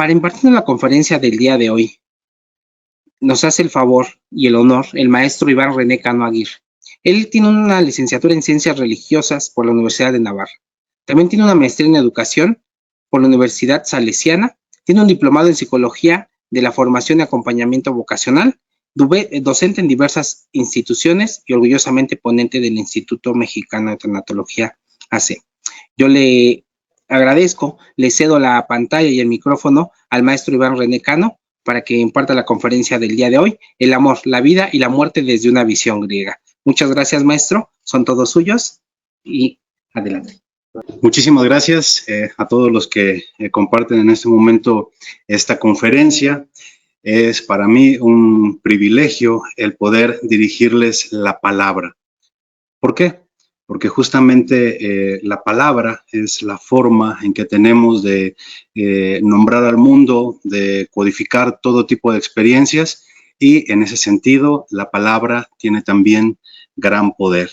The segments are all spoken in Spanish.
Para impartir la conferencia del día de hoy, nos hace el favor y el honor el maestro Iván René Cano Aguirre. Él tiene una licenciatura en Ciencias Religiosas por la Universidad de Navarra. También tiene una maestría en Educación por la Universidad Salesiana. Tiene un diplomado en Psicología de la Formación y Acompañamiento Vocacional, docente en diversas instituciones y orgullosamente ponente del Instituto Mexicano de Tanatología AC. Yo le agradezco, le cedo la pantalla y el micrófono al maestro Iván René Cano para que imparta la conferencia del día de hoy, El amor, la vida y la muerte desde una visión griega. Muchas gracias, maestro, son todos suyos y adelante. Muchísimas gracias a todos los que comparten en este momento esta conferencia. Es para mí un privilegio el poder dirigirles la palabra. ¿Por qué? Porque justamente la palabra es la forma en que tenemos de nombrar al mundo, de codificar todo tipo de experiencias, y en ese sentido la palabra tiene también gran poder.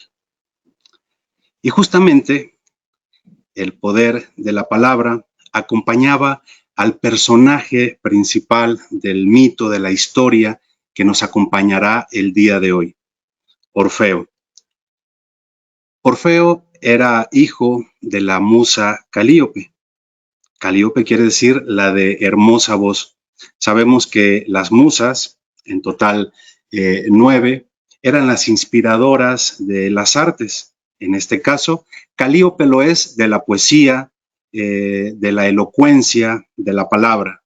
Y justamente el poder de la palabra acompañaba al personaje principal del mito, de la historia que nos acompañará el día de hoy, Orfeo. Orfeo era hijo de la musa Calíope. Calíope quiere decir la de hermosa voz. Sabemos que las musas, en total 9, eran las inspiradoras de las artes. En este caso, Calíope lo es de la poesía, de la elocuencia, de la palabra.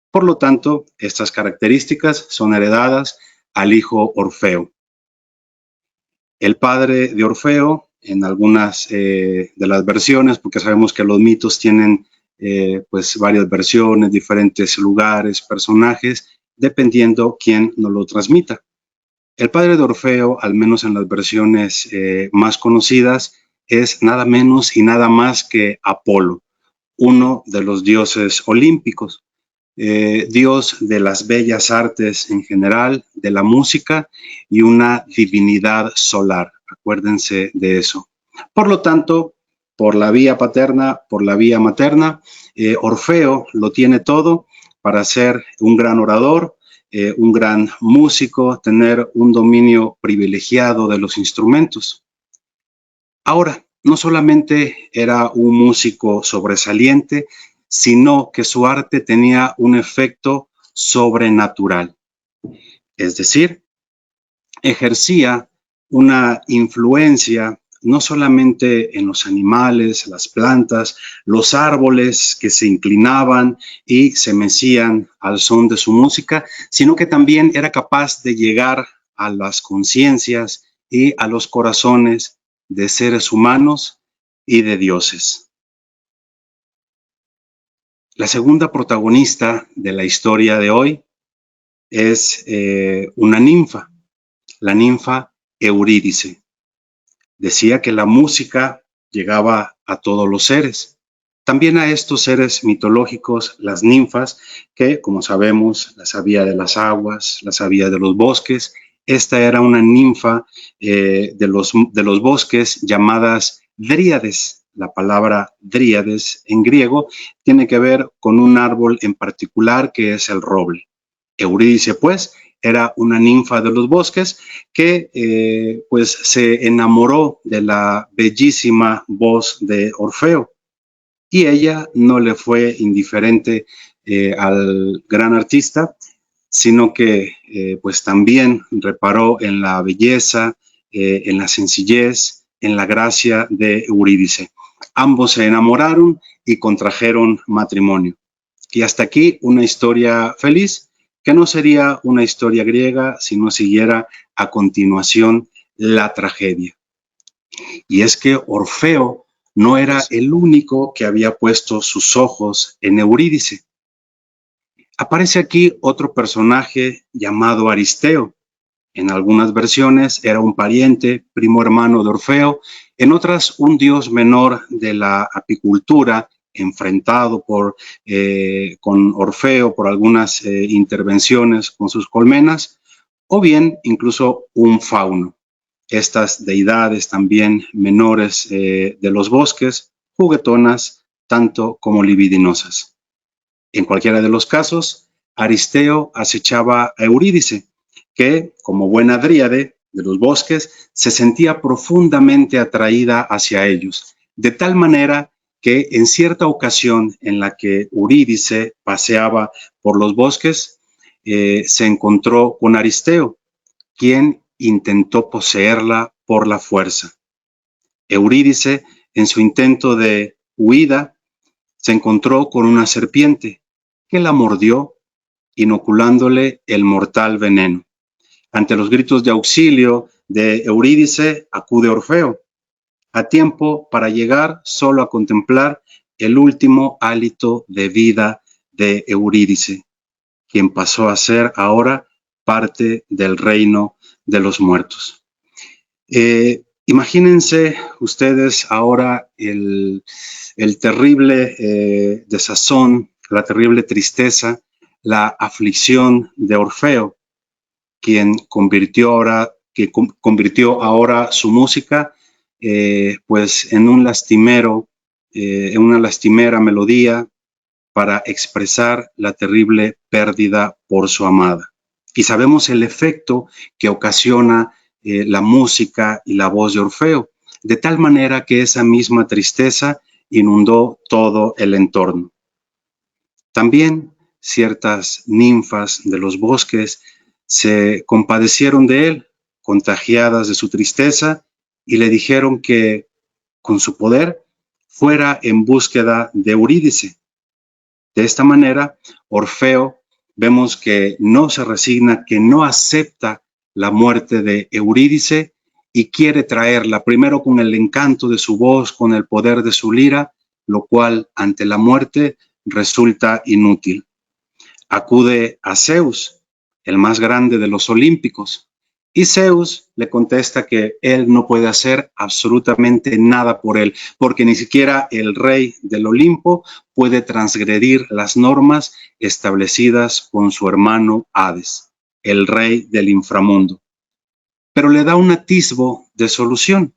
Por lo tanto, estas características son heredadas al hijo Orfeo. El padre de Orfeo, en algunas de las versiones, porque sabemos que los mitos tienen pues varias versiones, diferentes lugares, personajes, dependiendo quién nos lo transmita. El padre de Orfeo, al menos en las versiones más conocidas, es nada menos y nada más que Apolo, uno de los dioses olímpicos, dios de las bellas artes en general, de la música y una divinidad solar. Acuérdense de eso. Por lo tanto, por la vía paterna, por la vía materna, Orfeo lo tiene todo para ser un gran orador, un gran músico, tener un dominio privilegiado de los instrumentos. Ahora, no solamente era un músico sobresaliente, sino que su arte tenía un efecto sobrenatural. Es decir, ejercía una influencia no solamente en los animales, las plantas, los árboles que se inclinaban y se mecían al son de su música, sino que también era capaz de llegar a las conciencias y a los corazones de seres humanos y de dioses. La segunda protagonista de la historia de hoy es una ninfa, la ninfa Eurídice. Decía que la música llegaba a todos los seres, también a estos seres mitológicos, las ninfas, que como sabemos las había de las aguas, las había de los bosques. Esta era una ninfa de los bosques llamadas dríades. La palabra dríades en griego tiene que ver con un árbol en particular que es el roble. Eurídice, pues, era una ninfa de los bosques que pues se enamoró de la bellísima voz de Orfeo, y ella no le fue indiferente al gran artista, sino que pues también reparó en la belleza, en la sencillez, en la gracia de Eurídice. Ambos se enamoraron y contrajeron matrimonio. Y hasta aquí una historia feliz, que no sería una historia griega si no siguiera a continuación la tragedia. Y es que Orfeo no era el único que había puesto sus ojos en Eurídice. Aparece aquí otro personaje llamado Aristeo. En algunas versiones era un pariente, primo hermano de Orfeo, en otras un dios menor de la apicultura, enfrentado con Orfeo por algunas intervenciones con sus colmenas, o bien incluso un fauno. Estas deidades también menores de los bosques, juguetonas tanto como libidinosas. En cualquiera de los casos, Aristeo acechaba a Eurídice, que, como buena dríade de los bosques, se sentía profundamente atraída hacia ellos, de tal manera que en cierta ocasión en la que Eurídice paseaba por los bosques, se encontró con Aristeo, quien intentó poseerla por la fuerza. Eurídice, en su intento de huida, se encontró con una serpiente que la mordió, inoculándole el mortal veneno. Ante los gritos de auxilio de Eurídice, acude Orfeo, a tiempo para llegar solo a contemplar el último hálito de vida de Eurídice, quien pasó a ser ahora parte del reino de los muertos. Imagínense ustedes ahora el terrible desazón, la terrible tristeza, la aflicción de Orfeo, quien convirtió ahora su música pues en un lastimero, en una lastimera melodía para expresar la terrible pérdida por su amada. Y sabemos el efecto que ocasiona la música y la voz de Orfeo, de tal manera que esa misma tristeza inundó todo el entorno. También ciertas ninfas de los bosques se compadecieron de él, contagiadas de su tristeza, y le dijeron que con su poder fuera en búsqueda de Eurídice. De esta manera, Orfeo vemos que no se resigna, que no acepta la muerte de Eurídice y quiere traerla primero con el encanto de su voz, con el poder de su lira, lo cual ante la muerte resulta inútil. Acude a Zeus, el más grande de los olímpicos, y Zeus le contesta que él no puede hacer absolutamente nada por él, porque ni siquiera el rey del Olimpo puede transgredir las normas establecidas con su hermano Hades, el rey del inframundo. Pero le da un atisbo de solución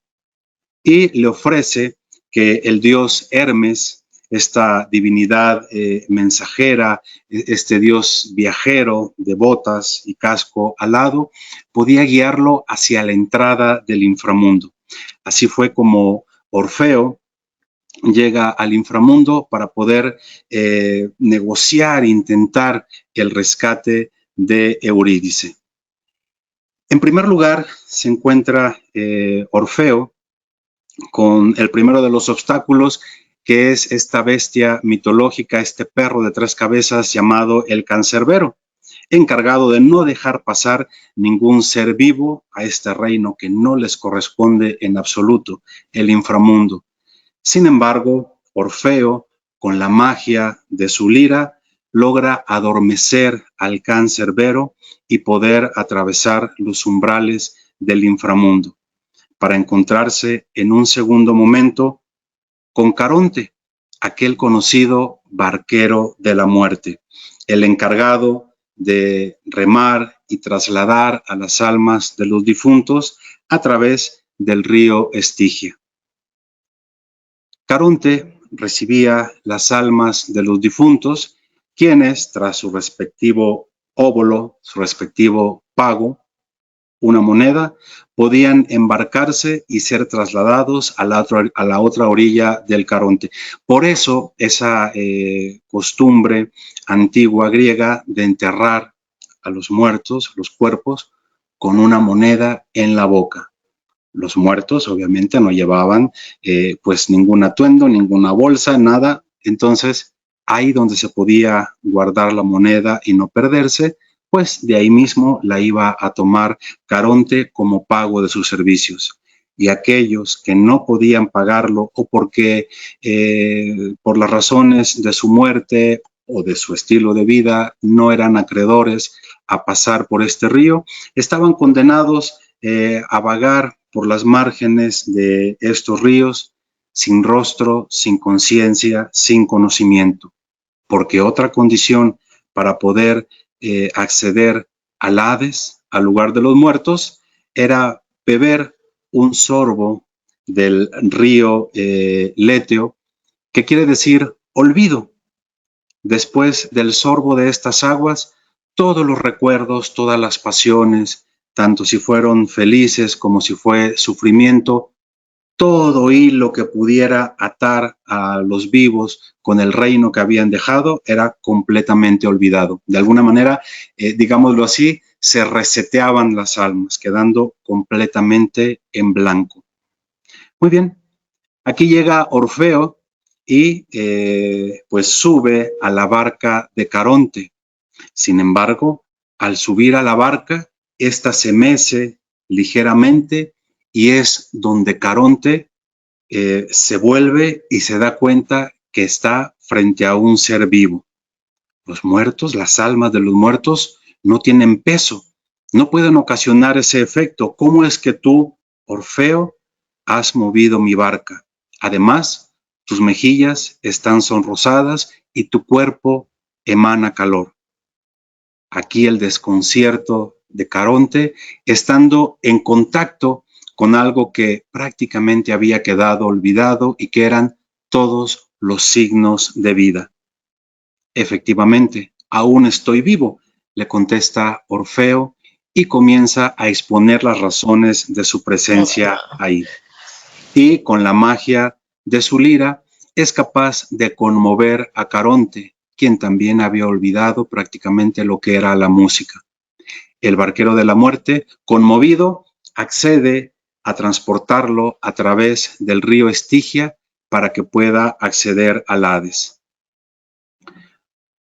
y le ofrece que el dios Hermes, esta divinidad mensajera, este dios viajero de botas y casco alado, podía guiarlo hacia la entrada del inframundo. Así fue como Orfeo llega al inframundo para poder negociar, intentar el rescate de Eurídice. En primer lugar, se encuentra Orfeo con el primero de los obstáculos, que es esta bestia mitológica, este perro de 3 cabezas llamado el cancerbero, encargado de no dejar pasar ningún ser vivo a este reino que no les corresponde en absoluto, el inframundo. Sin embargo, Orfeo, con la magia de su lira, logra adormecer al cancerbero y poder atravesar los umbrales del inframundo, para encontrarse en un segundo momento con Caronte, aquel conocido barquero de la muerte, el encargado de remar y trasladar a las almas de los difuntos a través del río Estigia. Caronte recibía las almas de los difuntos, quienes, tras su respectivo óbolo, su respectivo pago, una moneda, podían embarcarse y ser trasladados a la otra orilla del Caronte. Por eso esa costumbre antigua griega de enterrar a los muertos, los cuerpos, con una moneda en la boca. Los muertos obviamente no llevaban pues ningún atuendo, ninguna bolsa, nada. Entonces ahí donde se podía guardar la moneda y no perderse, pues de ahí mismo la iba a tomar Caronte como pago de sus servicios. Y aquellos que no podían pagarlo o porque por las razones de su muerte o de su estilo de vida no eran acreedores a pasar por este río, estaban condenados a vagar por las márgenes de estos ríos sin rostro, sin conciencia, sin conocimiento. Porque otra condición para poder acceder al Hades, al lugar de los muertos, era beber un sorbo del río Leteo, que quiere decir olvido. Después del sorbo de estas aguas, todos los recuerdos, todas las pasiones, tanto si fueron felices como si fue sufrimiento, todo hilo que pudiera atar a los vivos con el reino que habían dejado era completamente olvidado. De alguna manera, digámoslo así, se reseteaban las almas, quedando completamente en blanco. Muy bien, aquí llega Orfeo y pues sube a la barca de Caronte. Sin embargo, al subir a la barca, ésta se mece ligeramente y es donde Caronte se vuelve y se da cuenta que está frente a un ser vivo. Los muertos, las almas de los muertos, no tienen peso, no pueden ocasionar ese efecto. ¿Cómo es que tú, Orfeo, has movido mi barca? Además, tus mejillas están sonrosadas y tu cuerpo emana calor. Aquí el desconcierto de Caronte, estando en contacto con algo que prácticamente había quedado olvidado y que eran todos los signos de vida. Efectivamente, aún estoy vivo, le contesta Orfeo y comienza a exponer las razones de su presencia ahí. Y con la magia de su lira es capaz de conmover a Caronte, quien también había olvidado prácticamente lo que era la música. El barquero de la muerte, conmovido, accede a transportarlo a través del río Estigia para que pueda acceder al Hades.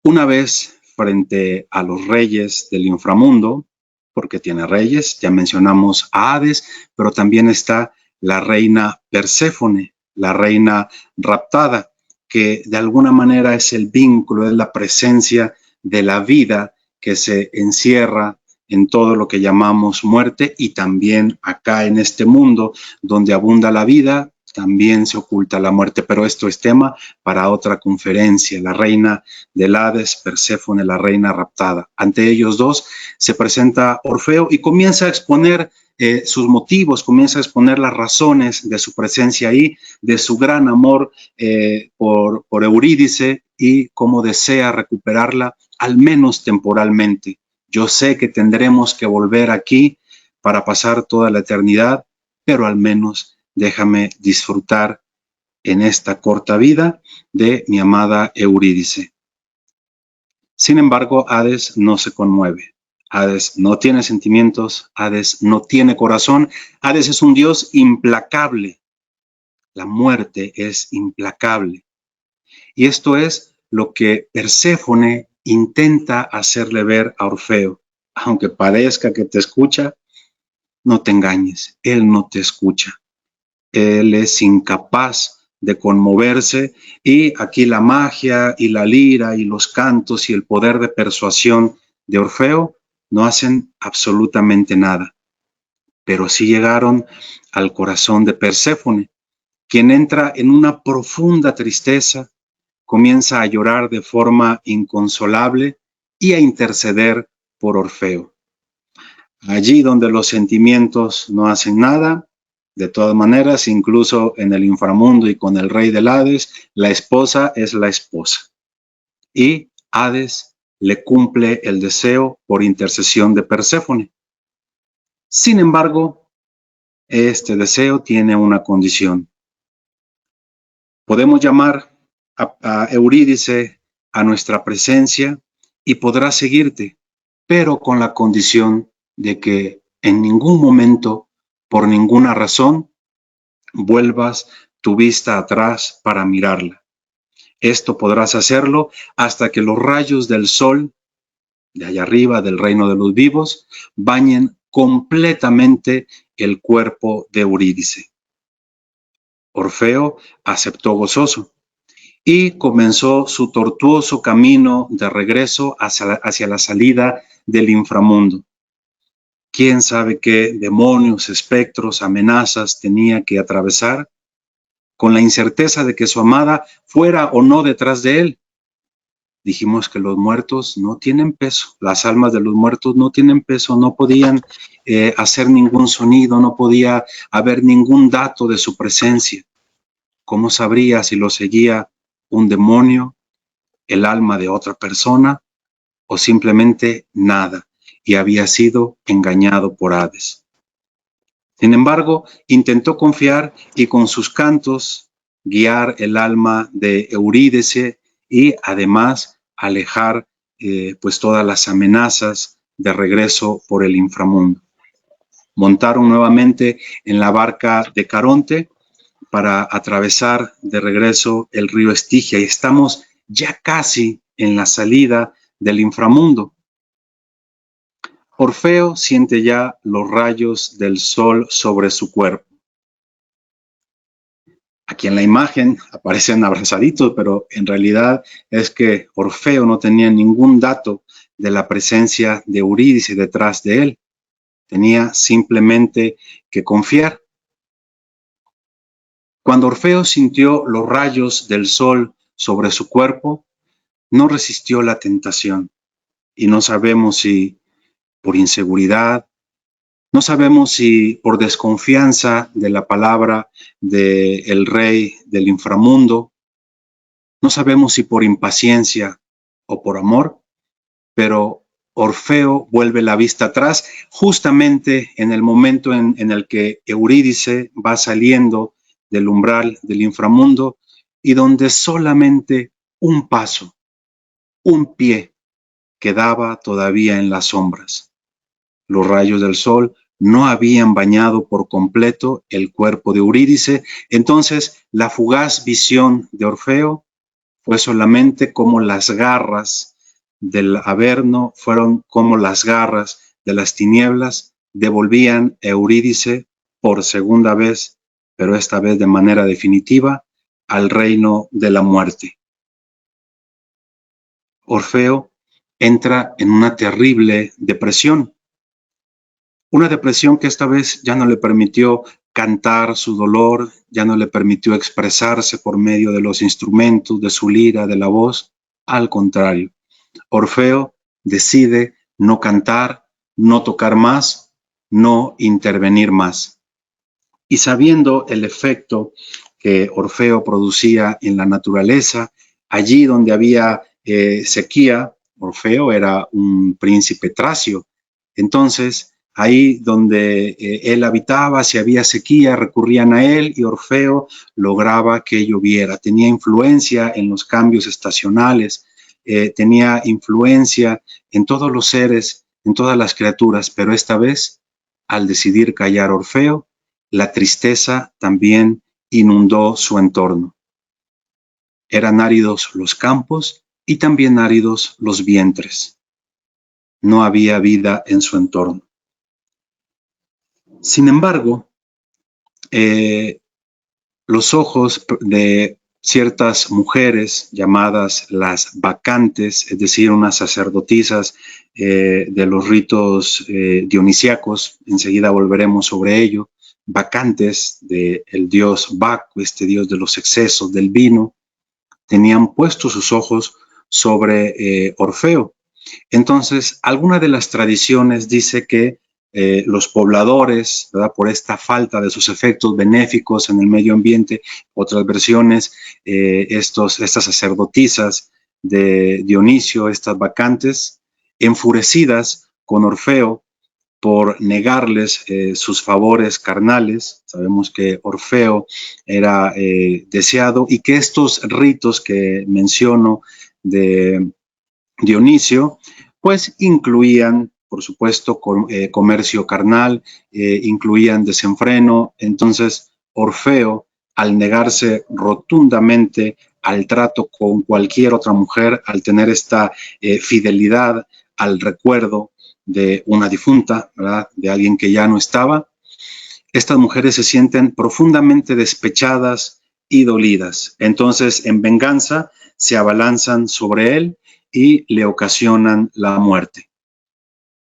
Una vez frente a los reyes del inframundo, porque tiene reyes, ya mencionamos a Hades, pero también está la reina Perséfone, la reina raptada, que de alguna manera es el vínculo, es la presencia de la vida que se encierra en todo lo que llamamos muerte, y también acá en este mundo donde abunda la vida, también se oculta la muerte, pero esto es tema para otra conferencia. La reina del Hades, Perséfone, la reina raptada. Ante ellos dos se presenta Orfeo y comienza a exponer sus motivos, comienza a exponer las razones de su presencia ahí, de su gran amor por Eurídice y cómo desea recuperarla, al menos temporalmente. Yo sé que tendremos que volver aquí para pasar toda la eternidad, pero al menos déjame disfrutar en esta corta vida de mi amada Eurídice. Sin embargo, Hades no se conmueve. Hades no tiene sentimientos, Hades no tiene corazón. Hades es un dios implacable. La muerte es implacable. Y esto es lo que Perséfone intenta hacerle ver a Orfeo. Aunque parezca que te escucha, no te engañes, él no te escucha. Él es incapaz de conmoverse, y aquí la magia y la lira y los cantos y el poder de persuasión de Orfeo no hacen absolutamente nada. Pero sí llegaron al corazón de Perséfone, quien entra en una profunda tristeza, comienza a llorar de forma inconsolable y a interceder por Orfeo. Allí donde los sentimientos no hacen nada, de todas maneras, incluso en el inframundo y con el rey del Hades, la esposa es la esposa. Y Hades le cumple el deseo por intercesión de Perséfone. Sin embargo, este deseo tiene una condición. Podemos llamar a Eurídice a nuestra presencia y podrá seguirte, pero con la condición de que en ningún momento, por ninguna razón, vuelvas tu vista atrás para mirarla. Esto podrás hacerlo hasta que los rayos del sol, de allá arriba del reino de los vivos, bañen completamente el cuerpo de Eurídice. Orfeo aceptó gozoso y comenzó su tortuoso camino de regreso hacia la salida del inframundo. ¿Quién sabe qué demonios, espectros, amenazas tenía que atravesar, con la incerteza de que su amada fuera o no detrás de él? Dijimos que los muertos no tienen peso, las almas de los muertos no tienen peso, no podían hacer ningún sonido, no podía haber ningún dato de su presencia. ¿Cómo sabría si lo seguía un demonio, el alma de otra persona o simplemente nada, y había sido engañado por Hades. Sin embargo, intentó confiar y con sus cantos guiar el alma de Eurídice y además alejar pues todas las amenazas de regreso por el inframundo. Montaron nuevamente en la barca de Caronte para atravesar de regreso el río Estigia y estamos ya casi en la salida del inframundo. Orfeo siente ya los rayos del sol sobre su cuerpo. Aquí en la imagen aparecen abrazaditos, pero en realidad es que Orfeo no tenía ningún dato de la presencia de Eurídice detrás de él. Tenía simplemente que confiar. Cuando Orfeo sintió los rayos del sol sobre su cuerpo, no resistió la tentación. Y no sabemos si por inseguridad, no sabemos si por desconfianza de la palabra del rey del inframundo, no sabemos si por impaciencia o por amor, pero Orfeo vuelve la vista atrás justamente en el momento en el que Eurídice va saliendo del umbral del inframundo y donde solamente un paso, un pie quedaba todavía en las sombras. Los rayos del sol no habían bañado por completo el cuerpo de Eurídice, entonces la fugaz visión de Orfeo fue solamente como las garras del Averno, fueron como las garras de las tinieblas, devolvían a Eurídice por segunda vez, pero esta vez de manera definitiva, al reino de la muerte. Orfeo entra en una terrible depresión. Una depresión que esta vez ya no le permitió cantar su dolor, ya no le permitió expresarse por medio de los instrumentos, de su lira, de la voz. Al contrario, Orfeo decide no cantar, no tocar más, no intervenir más. Y sabiendo el efecto que Orfeo producía en la naturaleza, allí donde había sequía, Orfeo era un príncipe tracio. Entonces, ahí donde él habitaba, si había sequía, recurrían a él y Orfeo lograba que lloviera. Tenía influencia en los cambios estacionales, tenía influencia en todos los seres, en todas las criaturas, pero esta vez, al decidir callar Orfeo, la tristeza también inundó su entorno. Eran áridos los campos y también áridos los vientres. No había vida en su entorno. Sin embargo, los ojos de ciertas mujeres llamadas las bacantes, es decir, unas sacerdotisas de los ritos dionisíacos, enseguida volveremos sobre ello, bacantes del dios Baco, este dios de los excesos, del vino, tenían puestos sus ojos sobre Orfeo. Entonces, alguna de las tradiciones dice que los pobladores, ¿verdad?, por esta falta de sus efectos benéficos en el medio ambiente, otras versiones, estas sacerdotisas de Dionisio, estas bacantes, enfurecidas con Orfeo por negarles sus favores carnales. Sabemos que Orfeo era deseado y que estos ritos que menciono de Dionisio, pues incluían, por supuesto, comercio carnal, incluían desenfreno. Entonces, Orfeo, al negarse rotundamente al trato con cualquier otra mujer, al tener esta fidelidad al recuerdo de una difunta, ¿verdad?, de alguien que ya no estaba, estas mujeres se sienten profundamente despechadas y dolidas. Entonces, en venganza, se abalanzan sobre él y le ocasionan la muerte.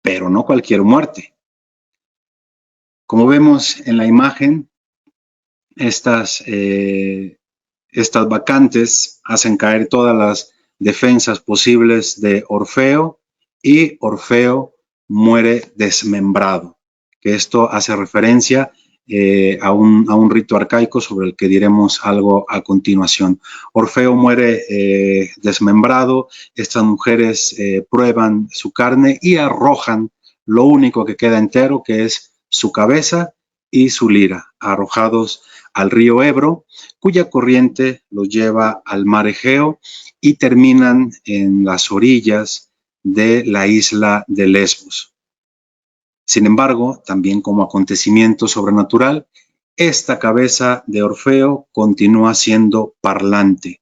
Pero no cualquier muerte. Como vemos en la imagen, estas bacantes hacen caer todas las defensas posibles de Orfeo y Orfeo muere desmembrado. Que esto hace referencia a un rito arcaico sobre el que diremos algo a continuación. Orfeo muere desmembrado, estas mujeres prueban su carne y arrojan lo único que queda entero, que es su cabeza y su lira, arrojados al río Ebro, cuya corriente los lleva al mar Egeo y terminan en las orillas de la isla de Lesbos. Sin embargo, también como acontecimiento sobrenatural, esta cabeza de Orfeo continúa siendo parlante.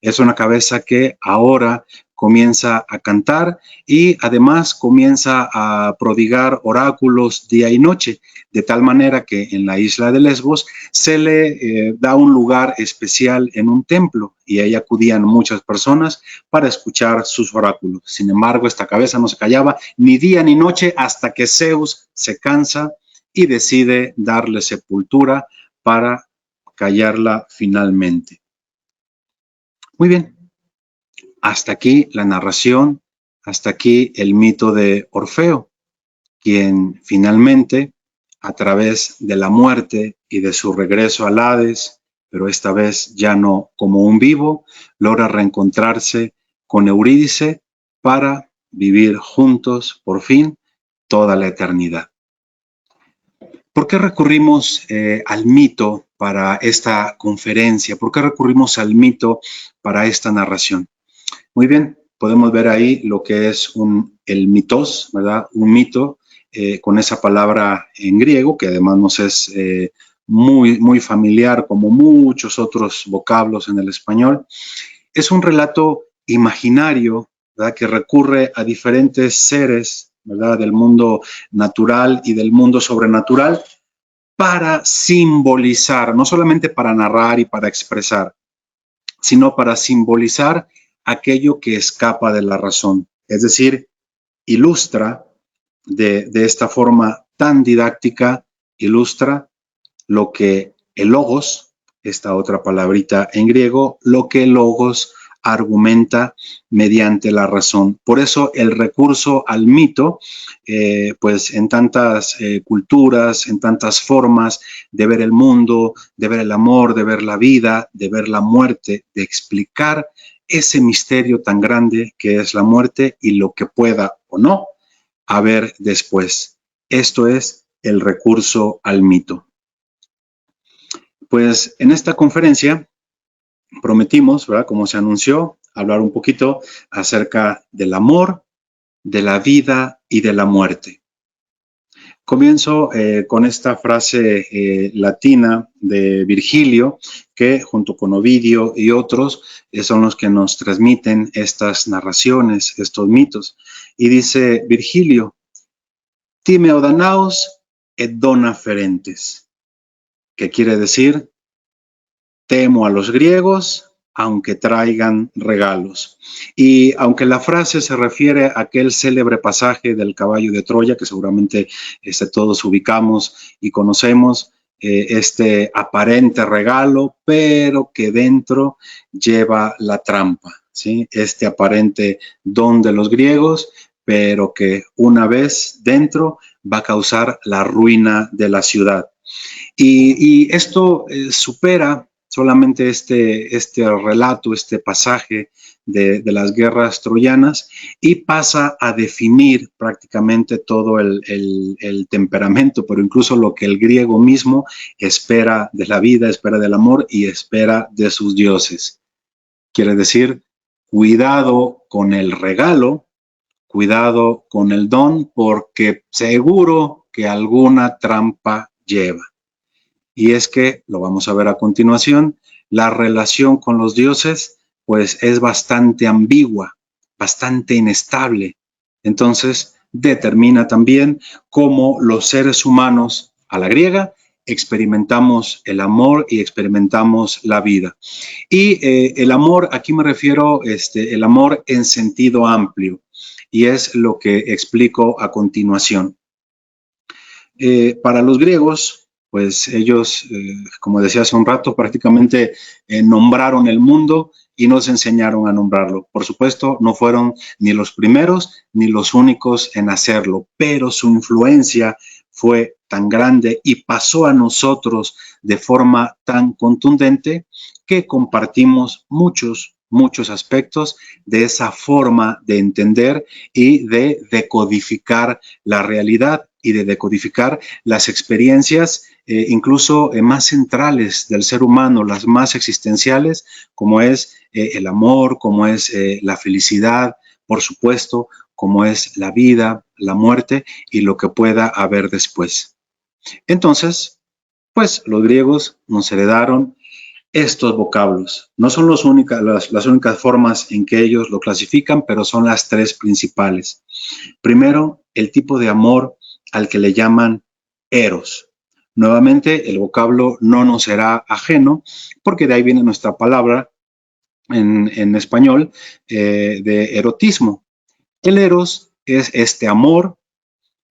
Es una cabeza que ahora comienza a cantar y además comienza a prodigar oráculos día y noche, de tal manera que en la isla de Lesbos se le da un lugar especial en un templo y ahí acudían muchas personas para escuchar sus oráculos. Sin embargo, esta cabeza no se callaba ni día ni noche hasta que Zeus se cansa y decide darle sepultura para callarla finalmente. Muy bien, hasta aquí la narración, hasta aquí el mito de Orfeo, quien finalmente, a través de la muerte y de su regreso al Hades, pero esta vez ya no como un vivo, logra reencontrarse con Eurídice para vivir juntos, por fin, toda la eternidad. ¿Por qué recurrimos al mito para esta conferencia? ¿Por qué recurrimos al mito para esta narración? Muy bien, podemos ver ahí lo que es el mitos, ¿verdad? Un mito con esa palabra en griego, que además nos es muy familiar, como muchos otros vocablos en el español. Es un relato imaginario, ¿verdad? Que recurre a diferentes seres, ¿verdad? Del mundo natural y del mundo sobrenatural, para simbolizar, no solamente para narrar y para expresar, sino para simbolizar aquello que escapa de la razón. Es decir, ilustra de esta forma tan didáctica, ilustra lo que el logos, esta otra palabrita en griego, lo que el logos argumenta mediante la razón. Por eso el recurso al mito, pues en tantas culturas, en tantas formas de ver el mundo, de ver el amor, de ver la vida, de ver la muerte, de explicar ese misterio tan grande que es la muerte y lo que pueda o no haber después. Esto es el recurso al mito. Pues en esta conferencia prometimos, ¿verdad? Como se anunció, hablar un poquito acerca del amor, de la vida y de la muerte. Comienzo con esta frase latina de Virgilio, que junto con Ovidio y otros son los que nos transmiten estas narraciones, estos mitos. Y dice Virgilio, Timeo Danaos et dona ferentes, que quiere decir, temo a los griegos, aunque traigan regalos. Y aunque la frase se refiere a aquel célebre pasaje del caballo de Troya, que seguramente todos ubicamos y conocemos, este aparente regalo, pero que dentro lleva la trampa, ¿sí? Este aparente don de los griegos, pero que una vez dentro va a causar la ruina de la ciudad. Y esto supera solamente este relato, este pasaje de las guerras troyanas y pasa a definir prácticamente todo el temperamento, pero incluso lo que el griego mismo espera de la vida, espera del amor y espera de sus dioses. Quiere decir, cuidado con el regalo, cuidado con el don, porque seguro que alguna trampa lleva. Y es que, lo vamos a ver a continuación, la relación con los dioses pues es bastante ambigua, bastante inestable. Entonces determina también cómo los seres humanos a la griega experimentamos el amor y experimentamos la vida. Y el amor, aquí me refiero el amor en sentido amplio, y es lo que explico a continuación. Para los griegos, pues ellos, como decía hace un rato, prácticamente nombraron el mundo y nos enseñaron a nombrarlo. Por supuesto, no fueron ni los primeros ni los únicos en hacerlo, pero su influencia fue tan grande y pasó a nosotros de forma tan contundente que compartimos muchos aspectos de esa forma de entender y de decodificar la realidad y de decodificar las experiencias incluso más centrales del ser humano, las más existenciales, como es el amor, como es la felicidad, por supuesto, como es la vida, la muerte y lo que pueda haber después. Entonces, pues los griegos nos heredaron estos vocablos. No son las únicas formas en que ellos lo clasifican, pero son las tres principales. Primero, el tipo de amor al que le llaman eros. Nuevamente, el vocablo no nos será ajeno, porque de ahí viene nuestra palabra en español de erotismo. El eros es este amor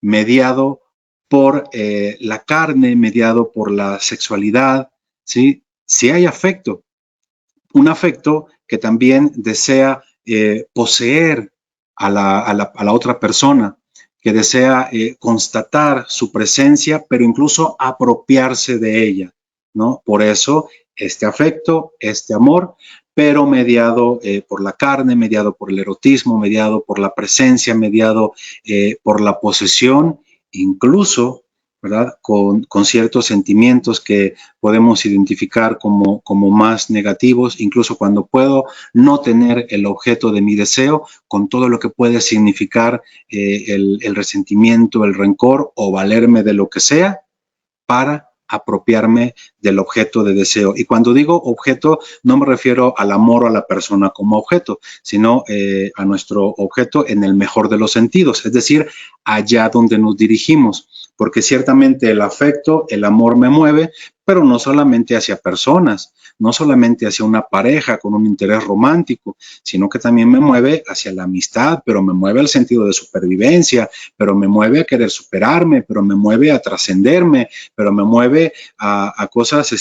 mediado por la carne, mediado por la sexualidad, ¿sí? Si hay afecto, un afecto que también desea poseer a la otra persona, que desea constatar su presencia, pero incluso apropiarse de ella, ¿no? Por eso este afecto, este amor, pero mediado por la carne, mediado por el erotismo, mediado por la presencia, mediado por la posesión, incluso, ¿verdad? Con ciertos sentimientos que podemos identificar como más negativos, incluso cuando puedo no tener el objeto de mi deseo, con todo lo que puede significar el resentimiento, el rencor o valerme de lo que sea para apropiarme del objeto de deseo. Y cuando digo objeto, no me refiero al amor o a la persona como objeto, sino a nuestro objeto en el mejor de los sentidos, es decir, allá donde nos dirigimos, porque ciertamente el afecto, el amor me mueve, pero no solamente hacia personas, no solamente hacia una pareja con un interés romántico, sino que también me mueve hacia la amistad, pero me mueve al sentido de supervivencia, pero me mueve a querer superarme, pero me mueve a trascenderme, pero me mueve a cosas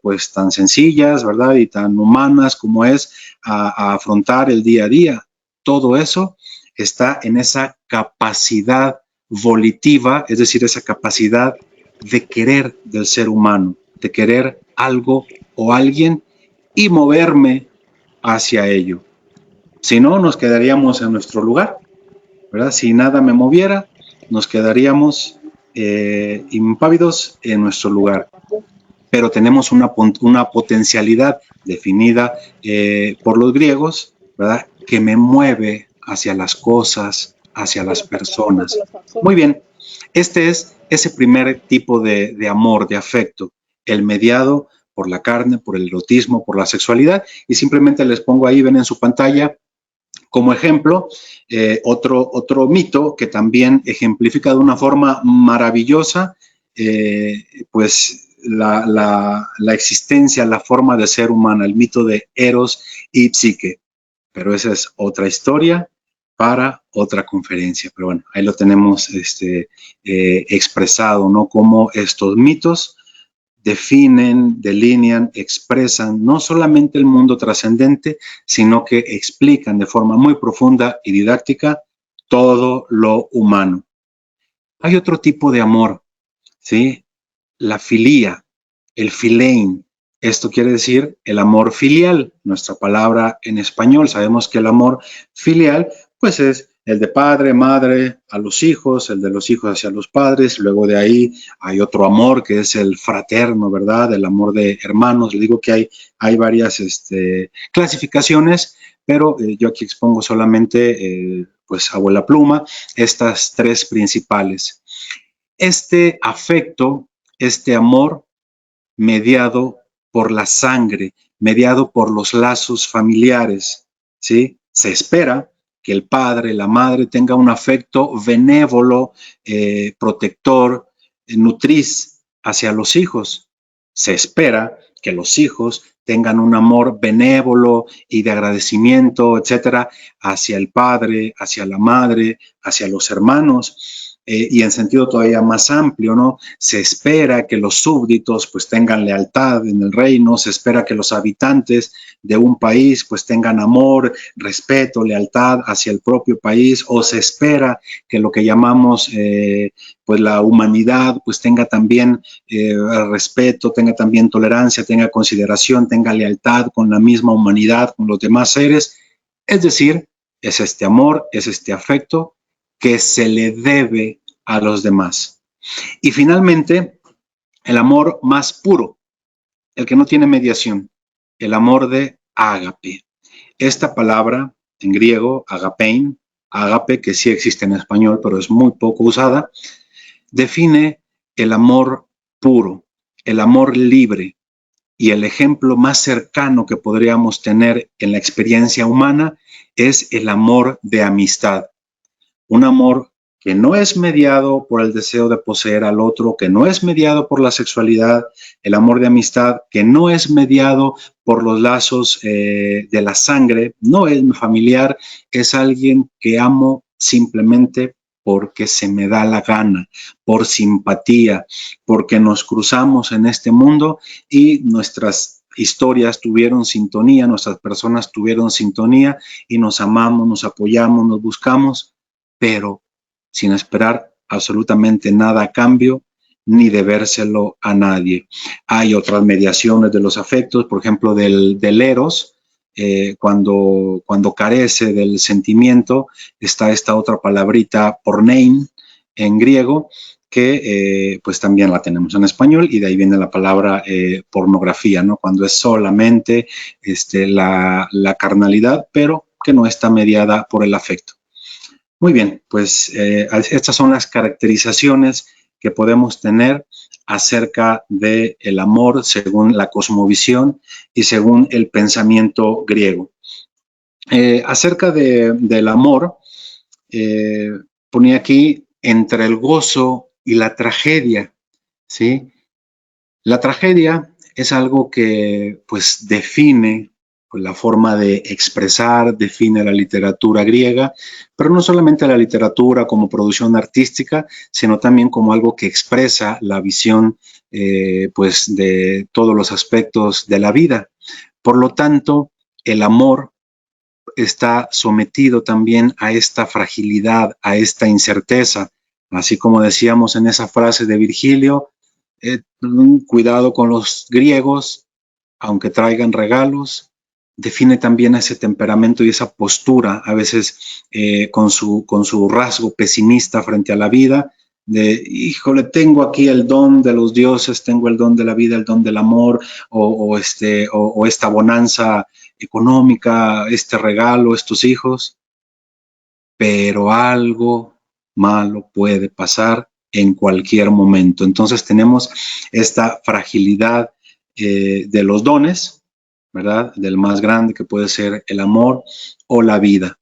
pues tan sencillas, ¿verdad? Y tan humanas como es a afrontar el día a día. Todo eso está en esa capacidad volitiva, es decir, esa capacidad de querer del ser humano, de querer algo o alguien y moverme hacia ello. Si no, nos quedaríamos en nuestro lugar, ¿verdad? Si nada me moviera, nos quedaríamos impávidos en nuestro lugar. Pero tenemos una potencialidad definida por los griegos, ¿verdad? Que me mueve hacia las cosas, hacia las personas. Muy bien, este es ese primer tipo de amor, de afecto, el mediado por la carne, por el erotismo, por la sexualidad, y simplemente les pongo ahí, ven en su pantalla, como ejemplo, otro mito que también ejemplifica de una forma maravillosa, pues la existencia, la forma de ser humana, el mito de Eros y Psique. Pero esa es otra historia para otra conferencia. Pero bueno, ahí lo tenemos expresado, ¿no? Cómo estos mitos definen, delinean, expresan no solamente el mundo trascendente, sino que explican de forma muy profunda y didáctica todo lo humano. Hay otro tipo de amor, ¿sí? La filía, el filein. Esto quiere decir el amor filial, nuestra palabra en español. Sabemos que el amor filial, pues es el de padre, madre, a los hijos, el de los hijos hacia los padres. Luego de ahí hay otro amor que es el fraterno, ¿verdad? El amor de hermanos. Le digo que hay varias clasificaciones, pero yo aquí expongo solamente, pues, abuela pluma, estas tres principales. Este afecto, este amor mediado por la sangre, mediado por los lazos familiares, ¿sí? Se espera que el padre, la madre tenga un afecto benévolo, protector, nutriz hacia los hijos. Se espera que los hijos tengan un amor benévolo y de agradecimiento, etcétera, hacia el padre, hacia la madre, hacia los hermanos. y en sentido todavía más amplio, ¿no? Se espera que los súbditos pues tengan lealtad en el reino, se espera que los habitantes de un país pues tengan amor, respeto, lealtad hacia el propio país, o se espera que lo que llamamos pues la humanidad pues tenga también respeto, tenga también tolerancia, tenga consideración, tenga lealtad con la misma humanidad, con los demás seres. Es decir, es este amor, es este afecto que se le debe a los demás. Y finalmente, el amor más puro, el que no tiene mediación, el amor de ágape. Esta palabra en griego, agapein, ágape, que sí existe en español, pero es muy poco usada, define el amor puro, el amor libre, y el ejemplo más cercano que podríamos tener en la experiencia humana es el amor de amistad. Un amor que no es mediado por el deseo de poseer al otro, que no es mediado por la sexualidad, el amor de amistad que no es mediado por los lazos de la sangre, no es familiar, es alguien que amo simplemente porque se me da la gana, por simpatía, porque nos cruzamos en este mundo y nuestras historias tuvieron sintonía, nuestras personas tuvieron sintonía y nos amamos, nos apoyamos, nos buscamos, pero sin esperar absolutamente nada a cambio ni debérselo a nadie. Hay otras mediaciones de los afectos, por ejemplo, del eros, cuando carece del sentimiento, está esta otra palabrita pornein en griego, que pues también la tenemos en español, y de ahí viene la palabra pornografía, ¿no? Cuando es solamente la carnalidad, pero que no está mediada por el afecto. Muy bien, pues estas son las caracterizaciones que podemos tener acerca del amor según la cosmovisión y según el pensamiento griego. Acerca del amor, ponía aquí entre el gozo y la tragedia, ¿sí? La tragedia es algo que pues define pues, la forma de expresar, define la literatura griega, pero no solamente la literatura como producción artística, sino también como algo que expresa la visión pues de todos los aspectos de la vida. Por lo tanto, el amor está sometido también a esta fragilidad, a esta incerteza, así como decíamos en esa frase de Virgilio, cuidado con los griegos, aunque traigan regalos, define también ese temperamento y esa postura, a veces con su rasgo pesimista frente a la vida, de, híjole, tengo aquí el don de los dioses, tengo el don de la vida, el don del amor, o esta bonanza económica, este regalo, estos hijos, pero algo malo puede pasar en cualquier momento. Entonces tenemos esta fragilidad de los dones, ¿verdad? Del más grande que puede ser el amor o la vida.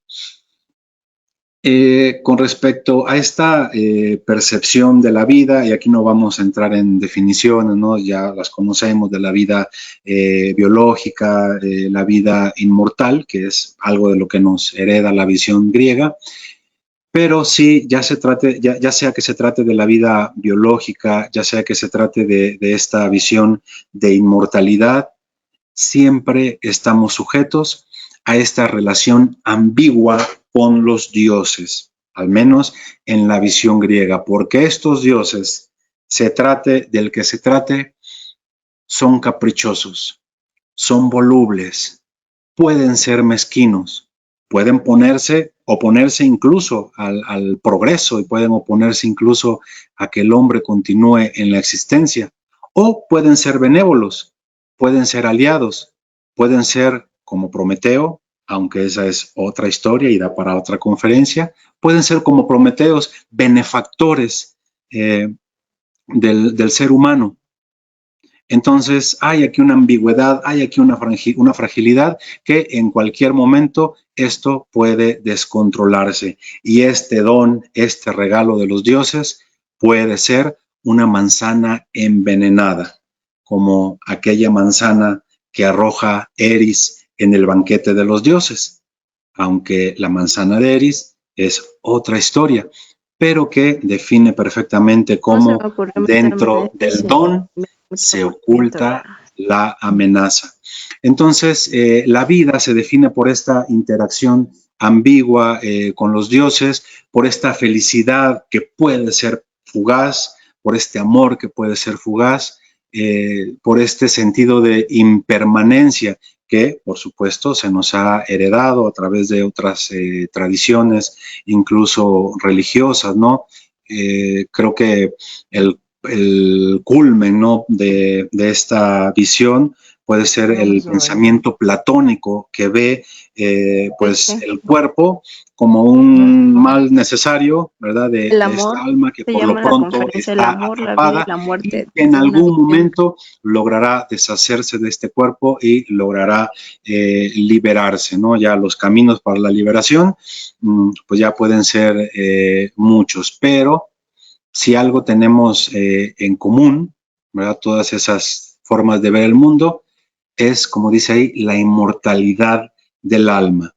Con respecto a esta percepción de la vida, y aquí no vamos a entrar en definiciones, ¿no? Ya las conocemos, de la vida biológica, la vida inmortal, que es algo de lo que nos hereda la visión griega, pero sí, ya sea que se trate de la vida biológica, ya sea que se trate de esta visión de inmortalidad, siempre estamos sujetos a esta relación ambigua con los dioses, al menos en la visión griega, porque estos dioses, se trate del que se trate, son caprichosos, son volubles, pueden ser mezquinos, pueden oponerse incluso al progreso, y pueden oponerse incluso a que el hombre continúe en la existencia, o pueden ser benévolos, pueden ser aliados, pueden ser como Prometeo, aunque esa es otra historia y da para otra conferencia, pueden ser como Prometeos, benefactores del ser humano. Entonces hay aquí una ambigüedad, hay aquí una fragilidad que en cualquier momento esto puede descontrolarse, y este don, este regalo de los dioses puede ser una manzana envenenada, como aquella manzana que arroja Eris en el banquete de los dioses, aunque la manzana de Eris es otra historia. pero que define perfectamente No se me cómo ocurrió meterme en dentro esto del si don me da mucho se aburrimiento, oculta ¿verdad? la amenaza. Entonces, la vida se define por esta interacción ambigua con los dioses, por esta felicidad que puede ser fugaz, por este amor que puede ser fugaz, por este sentido de impermanencia que, por supuesto, se nos ha heredado a través de otras tradiciones, incluso religiosas, ¿no? Creo que el culmen, ¿no?, de esta visión puede ser el pensamiento platónico que ve pues Sí. el cuerpo como un mal necesario, ¿verdad? El De esta amor alma que se por lo llama la pronto conferencia El está amor, la vida y atrapada la y muerte que en desde una algún visión. momento logrará deshacerse de este cuerpo y logrará liberarse, ¿no? Ya los caminos para la liberación, pues ya pueden ser muchos, pero si algo tenemos en común, ¿verdad? Todas esas formas de ver el mundo, es, como dice ahí, la inmortalidad del alma.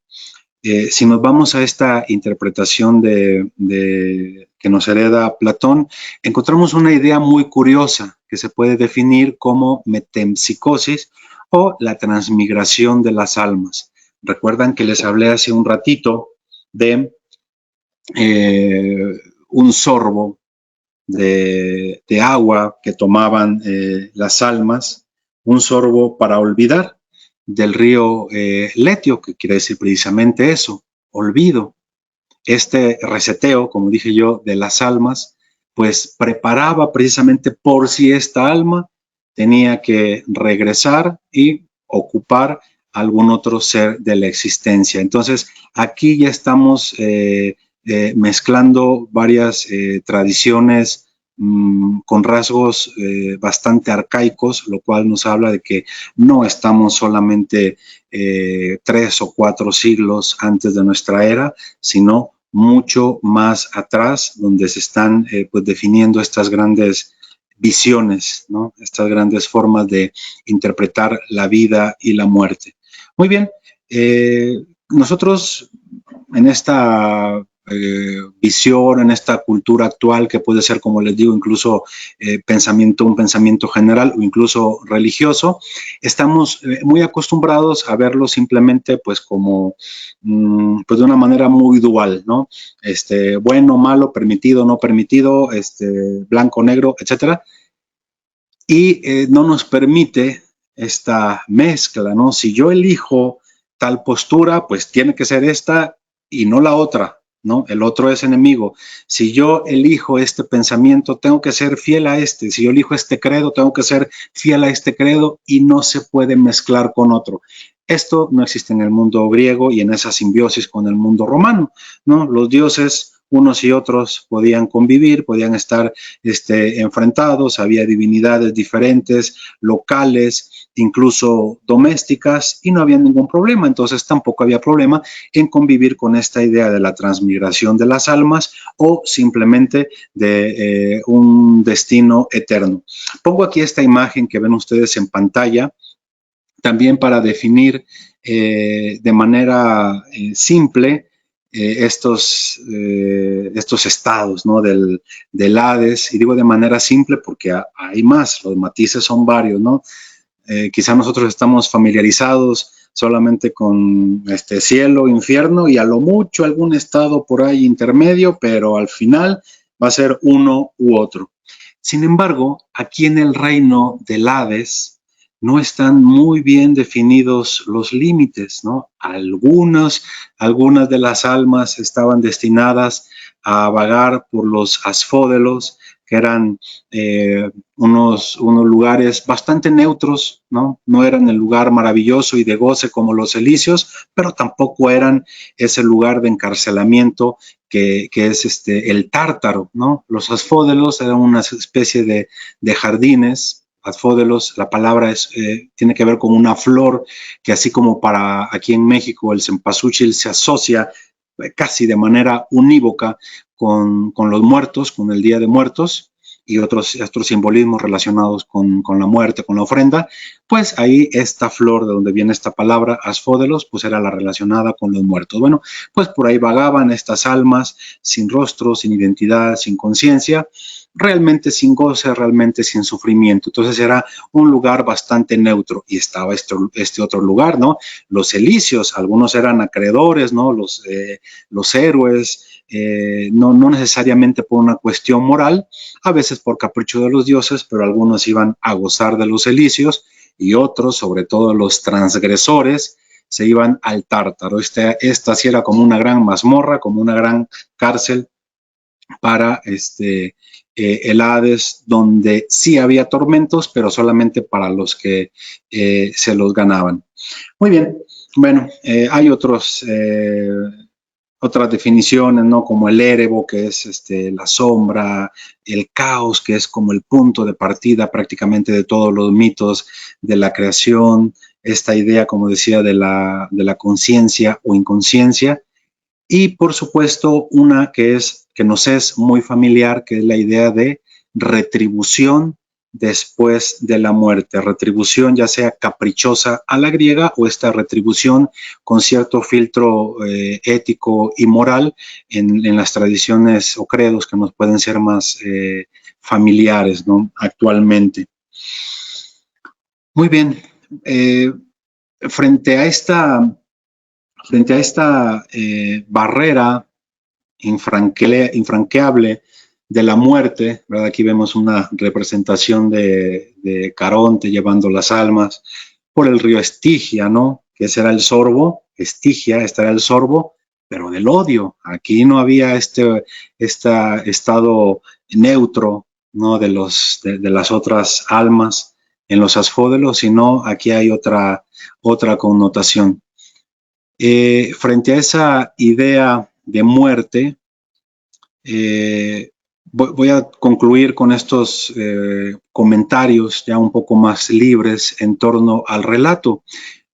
Si nos vamos a esta interpretación que nos hereda Platón, encontramos una idea muy curiosa que se puede definir como metempsicosis o la transmigración de las almas. Recuerdan que les hablé hace un ratito de un sorbo de agua que tomaban las almas, un sorbo para olvidar del río Letio, que quiere decir precisamente eso, olvido. Este reseteo, como dije yo, de las almas, pues preparaba precisamente por si esta alma tenía que regresar y ocupar algún otro ser de la existencia. Entonces, aquí ya estamos mezclando varias tradiciones con rasgos bastante arcaicos, lo cual nos habla de que no estamos solamente 3 o 4 siglos antes de nuestra era, sino mucho más atrás, donde se están pues definiendo estas grandes visiones, ¿no? Estas grandes formas de interpretar la vida y la muerte. Muy bien, nosotros en esta visión, en esta cultura actual que puede ser, como les digo, incluso un pensamiento general o incluso religioso, estamos muy acostumbrados a verlo simplemente pues como pues de una manera muy dual, ¿no? Bueno, malo, permitido, no permitido, blanco, negro, etcétera. Y no nos permite esta mezcla, ¿no? Si yo elijo tal postura, pues tiene que ser esta y no la otra, ¿no? El otro es enemigo. Si yo elijo este pensamiento, tengo que ser fiel a este. Si yo elijo este credo, tengo que ser fiel a este credo y no se puede mezclar con otro. Esto no existe en el mundo griego y en esa simbiosis con el mundo romano, ¿no? Los dioses, unos y otros, podían convivir, podían estar enfrentados, había divinidades diferentes, locales, incluso domésticas, y no había ningún problema. Entonces tampoco había problema en convivir con esta idea de la transmigración de las almas o simplemente de un destino eterno. Pongo aquí esta imagen que ven ustedes en pantalla, también para definir de manera simple estos estados, ¿no? del Hades, y digo de manera simple porque hay más, los matices son varios, ¿no? Quizá nosotros estamos familiarizados solamente con cielo, infierno y a lo mucho algún estado por ahí intermedio, pero al final va a ser uno u otro. Sin embargo, aquí en el reino del Hades no están muy bien definidos los límites, ¿no? Algunas de las almas estaban destinadas a vagar por los asfódelos, que eran unos lugares bastante neutros, ¿no? No eran el lugar maravilloso y de goce como los elíseos, pero tampoco eran ese lugar de encarcelamiento que es el Tártaro, ¿no? Los asfódelos eran una especie de jardines. Asfódelos, la palabra tiene que ver con una flor que, así como para aquí en México el cempasúchil se asocia casi de manera unívoca con los muertos, con el Día de Muertos, y otros simbolismos relacionados con la muerte, con la ofrenda, pues ahí esta flor de donde viene esta palabra, asfódelos, pues era la relacionada con los muertos. Bueno, pues por ahí vagaban estas almas sin rostro, sin identidad, sin conciencia, realmente sin goce, realmente sin sufrimiento. Entonces era un lugar bastante neutro y estaba este otro lugar, ¿no? Los elíseos, algunos eran acreedores, ¿no? Los héroes, no necesariamente por una cuestión moral, a veces por capricho de los dioses, pero algunos iban a gozar de los elíseos y otros, sobre todo los transgresores, se iban al Tártaro. Esta sí era como una gran mazmorra, como una gran cárcel para el Hades, donde sí había tormentos, pero solamente para los que se los ganaban. Muy bien, bueno, hay otras definiciones, ¿no? Como el Erebo, que es la sombra, el caos, que es como el punto de partida prácticamente de todos los mitos de la creación, esta idea, como decía, de la conciencia o inconsciencia, y por supuesto una que nos es muy familiar, que es la idea de retribución después de la muerte, retribución ya sea caprichosa a la griega o esta retribución con cierto filtro ético y moral en las tradiciones o credos que nos pueden ser más familiares, ¿no? Actualmente. Muy bien, frente a esta barrera infranqueable de la muerte, ¿verdad? Aquí vemos una representación de Caronte llevando las almas por el río Estigia, ¿no? Que ese era el sorbo, Estigia, este era el sorbo, pero del odio. Aquí no había este estado neutro, ¿no? De las otras almas en los asfódelos, sino aquí hay otra connotación. Frente a esa idea de muerte, voy a concluir con estos comentarios ya un poco más libres en torno al relato,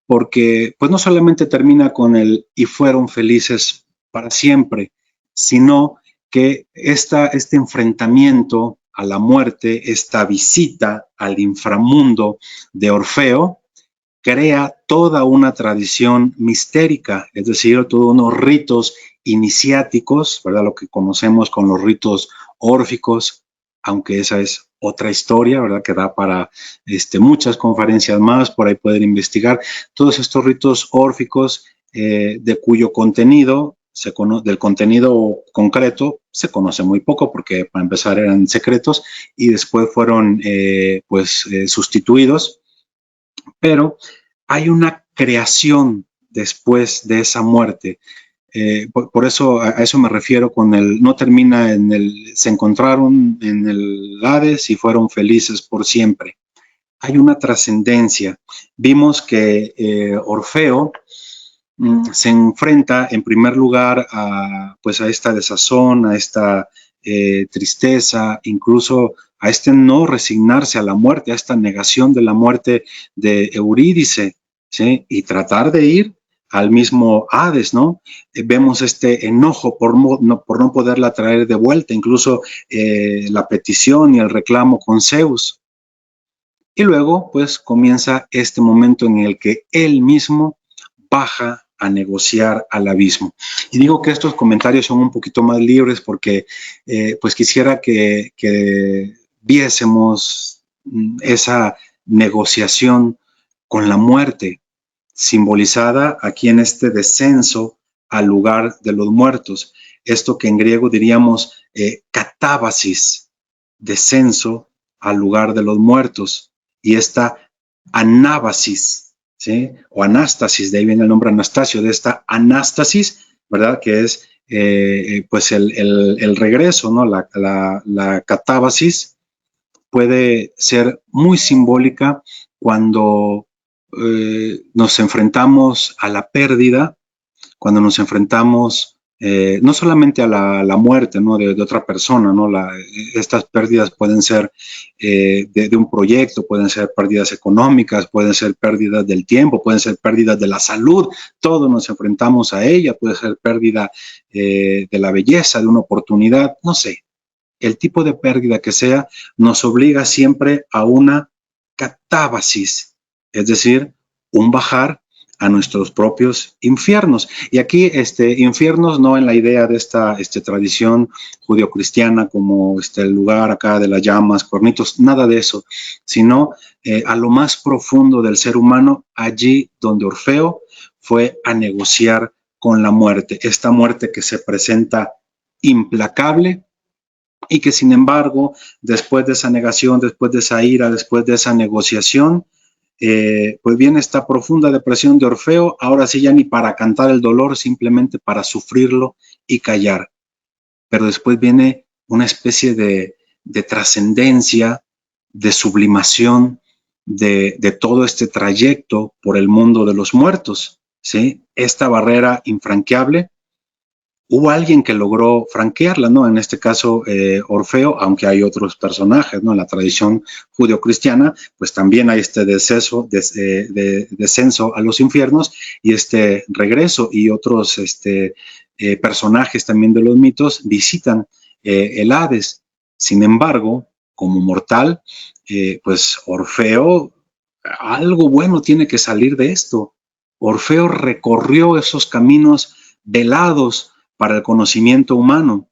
porque pues no solamente termina con el y fueron felices para siempre, sino que este enfrentamiento a la muerte, esta visita al inframundo de Orfeo, crea toda una tradición mistérica, es decir, todos unos ritos iniciáticos, ¿verdad? Lo que conocemos con los ritos órficos, aunque esa es otra historia, ¿verdad? Que da para muchas conferencias más, por ahí pueden investigar. Todos estos ritos órficos de cuyo contenido, del contenido concreto, se conoce muy poco porque para empezar eran secretos y después fueron sustituidos, pero hay una creación después de esa muerte. Por eso a eso me refiero con no termina se encontraron en el Hades y fueron felices por siempre. Hay una trascendencia. Vimos que Orfeo se enfrenta en primer lugar a esta desazón, a esta tristeza, incluso a no resignarse a la muerte, a esta negación de la muerte de Eurídice, ¿sí? Y tratar de ir al mismo Hades, ¿no? Vemos este enojo por no poderla traer de vuelta, incluso la petición y el reclamo con Zeus. Y luego, pues, comienza este momento en el que él mismo baja a negociar al abismo. Y digo que estos comentarios son un poquito más libres porque pues quisiera que viésemos esa negociación con la muerte, simbolizada aquí en este descenso al lugar de los muertos. Esto que en griego diríamos catábasis, descenso al lugar de los muertos, y esta anábasis, ¿sí? O anástasis, de ahí viene el nombre Anastasio, de esta anástasis, ¿verdad? Que es pues el regreso, ¿no? La catábasis puede ser muy simbólica cuando nos enfrentamos a la pérdida, cuando nos enfrentamos no solamente a la muerte, ¿no? de otra persona, ¿no? Estas pérdidas pueden ser de un proyecto, pueden ser pérdidas económicas, pueden ser pérdidas del tiempo, pueden ser pérdidas de la salud, todos nos enfrentamos a ella, puede ser pérdida de la belleza, de una oportunidad, no sé. el tipo de pérdida que sea, nos obliga siempre a una catábasis, es decir, un bajar a nuestros propios infiernos. Y aquí, infiernos no en la idea de esta tradición judio-cristiana como el lugar acá de las llamas, cuernitos, nada de eso, sino a lo más profundo del ser humano, allí donde Orfeo fue a negociar con la muerte, esta muerte que se presenta implacable y que sin embargo, después de esa negación, después de esa ira, después de esa negociación, pues viene esta profunda depresión de Orfeo, ahora sí ya ni para cantar el dolor, simplemente para sufrirlo y callar. Pero después viene una especie de trascendencia, de sublimación de todo este trayecto por el mundo de los muertos, ¿sí? Esta barrera infranqueable, hubo alguien que logró franquearla, ¿no? En este caso, Orfeo, aunque hay otros personajes, ¿no? En la tradición judeocristiana, pues también hay este descenso a los infiernos y este regreso, y otros personajes también de los mitos visitan el Hades. Sin embargo, como mortal, pues Orfeo, algo bueno tiene que salir de esto. Orfeo recorrió esos caminos velados para el conocimiento humano.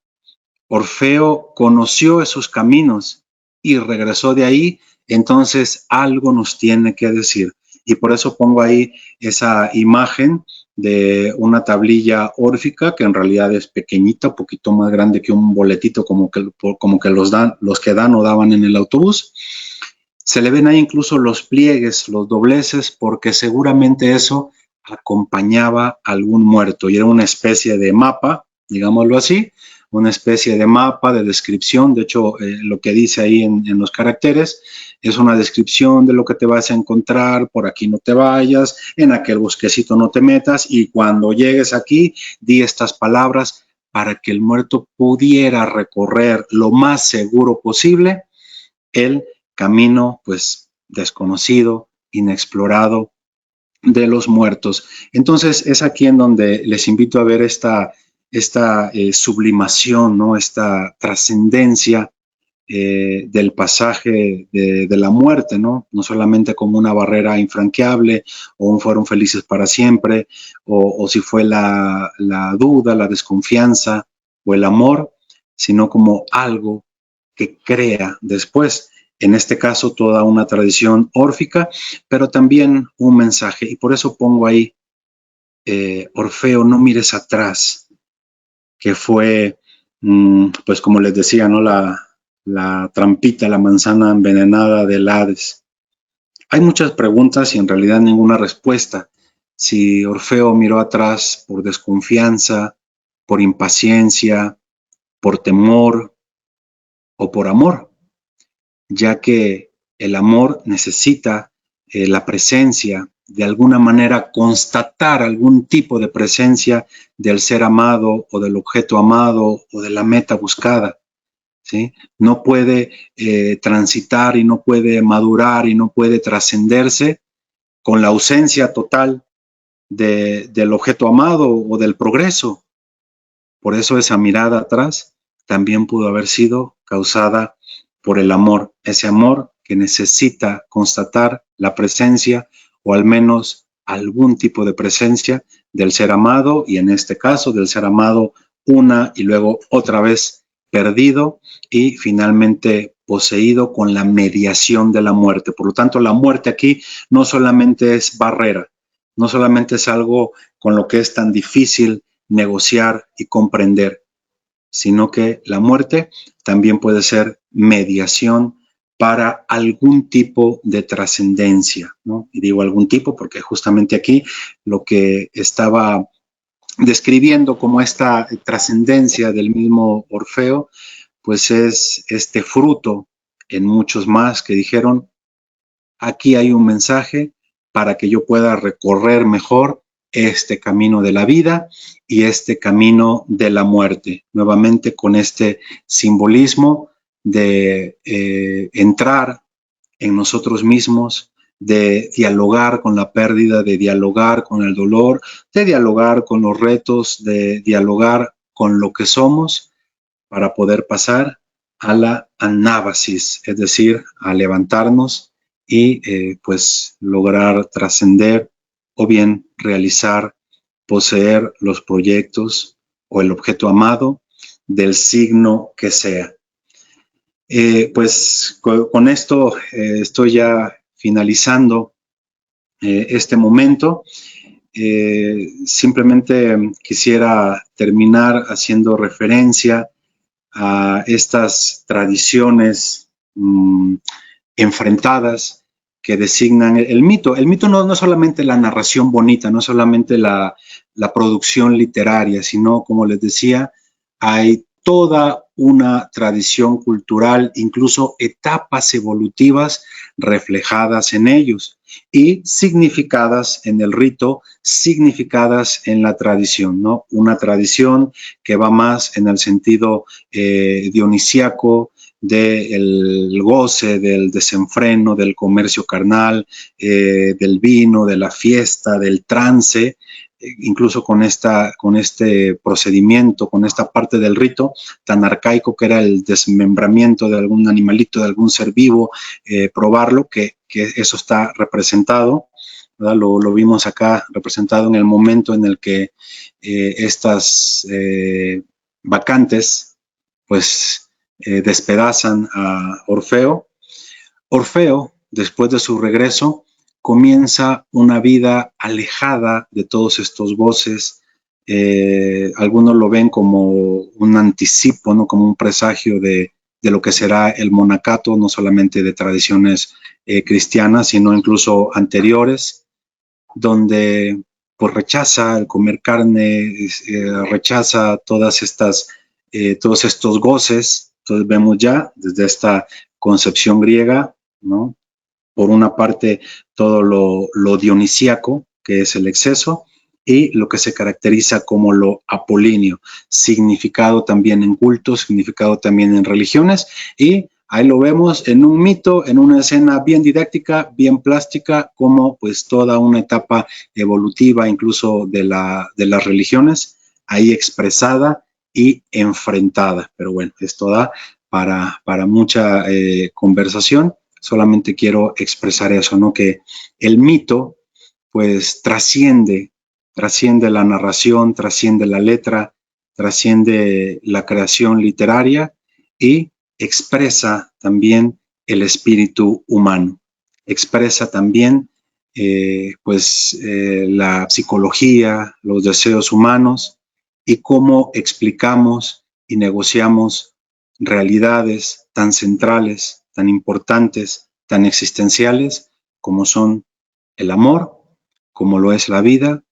Orfeo conoció esos caminos y regresó de ahí, entonces algo nos tiene que decir. Y por eso pongo ahí esa imagen de una tablilla órfica que en realidad es pequeñita, un poquito más grande que un boletito como que los que dan o daban en el autobús. Se le ven ahí incluso los pliegues, los dobleces, porque seguramente eso acompañaba a algún muerto y era una especie de mapa, digámoslo así, una especie de mapa, de descripción. De hecho, lo que dice ahí en los caracteres es una descripción de lo que te vas a encontrar, por aquí no te vayas, en aquel bosquecito no te metas, y cuando llegues aquí, di estas palabras para que el muerto pudiera recorrer lo más seguro posible el camino, pues, desconocido, inexplorado de los muertos. Entonces, es aquí en donde les invito a ver esta sublimación, ¿no? Esta trascendencia del pasaje de la muerte, ¿no? No solamente como una barrera infranqueable, o un fueron felices para siempre, o si fue la duda, la desconfianza o el amor, sino como algo que crea después. En este caso, toda una tradición órfica, pero también un mensaje. Y por eso pongo ahí, Orfeo, no mires atrás, que fue, pues como les decía, ¿no? La trampita, la manzana envenenada del Hades. Hay muchas preguntas y en realidad ninguna respuesta. Si Orfeo miró atrás por desconfianza, por impaciencia, por temor o por amor, ya que el amor necesita la presencia, de alguna manera constatar algún tipo de presencia del ser amado o del objeto amado o de la meta buscada, ¿sí? No puede transitar y no puede madurar y no puede trascenderse con la ausencia total del objeto amado o del progreso. Por eso esa mirada atrás también pudo haber sido causada por el amor, ese amor que necesita constatar la presencia o al menos algún tipo de presencia del ser amado, y en este caso del ser amado una y luego otra vez perdido y finalmente poseído con la mediación de la muerte. Por lo tanto, la muerte aquí no solamente es barrera, no solamente es algo con lo que es tan difícil negociar y comprender, sino que la muerte también puede ser mediación para algún tipo de trascendencia, ¿no? Y digo algún tipo porque justamente aquí lo que estaba describiendo como esta trascendencia del mismo Orfeo, pues es este fruto en muchos más que dijeron, aquí hay un mensaje para que yo pueda recorrer mejor este camino de la vida y este camino de la muerte. Nuevamente con este simbolismo de entrar en nosotros mismos, de dialogar con la pérdida, de dialogar con el dolor, de dialogar con los retos, de dialogar con lo que somos para poder pasar a la anábasis, es decir, a levantarnos y pues lograr trascender o bien realizar, poseer los proyectos o el objeto amado del signo que sea. Pues con esto estoy ya finalizando este momento. Simplemente quisiera terminar haciendo referencia a estas tradiciones enfrentadas que designan el mito. El mito no es solamente la narración bonita, no es solamente la producción literaria, sino, como les decía, hay toda una tradición cultural, incluso etapas evolutivas reflejadas en ellos y significadas en el rito, significadas en la tradición, ¿no? Una tradición que va más en el sentido dionisíaco, del goce, del desenfreno, del comercio carnal, del vino, de la fiesta, del trance, incluso con este procedimiento, con esta parte del rito tan arcaico que era el desmembramiento de algún animalito, de algún ser vivo, probarlo, que eso está representado, ¿verdad? Lo vimos acá representado en el momento en el que estas bacantes, pues, despedazan a Orfeo. Orfeo, después de su regreso, comienza una vida alejada de todos estos voces. Algunos lo ven como un anticipo, ¿no? Como un presagio de lo que será el monacato, no solamente de tradiciones cristianas, sino incluso anteriores, donde pues rechaza el comer carne, rechaza todos estos goces. Entonces vemos ya desde esta concepción griega, ¿no? Por una parte, todo lo dionisíaco, que es el exceso, y lo que se caracteriza como lo apolíneo, significado también en cultos, significado también en religiones, y ahí lo vemos en un mito, en una escena bien didáctica, bien plástica, como pues toda una etapa evolutiva, incluso de las religiones, ahí expresada y enfrentada. Pero bueno, esto da para mucha conversación. Solamente quiero expresar eso, ¿no? Que el mito, pues, trasciende la narración, trasciende la letra, trasciende la creación literaria y expresa también el espíritu humano, expresa también, la psicología, los deseos humanos y cómo explicamos y negociamos realidades tan centrales, tan importantes, tan existenciales como son el amor, como lo es la vida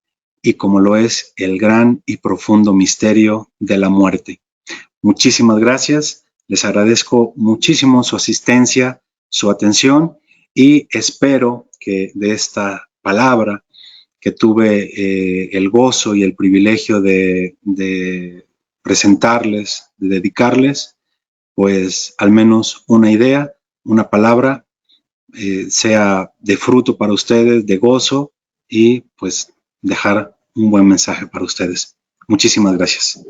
y como lo es el gran y profundo misterio de la muerte. Muchísimas gracias, les agradezco muchísimo su asistencia, su atención y espero que de esta palabra que tuve el gozo y el privilegio de presentarles, de dedicarles, pues al menos una idea, una palabra, sea de fruto para ustedes, de gozo y pues dejar un buen mensaje para ustedes. Muchísimas gracias.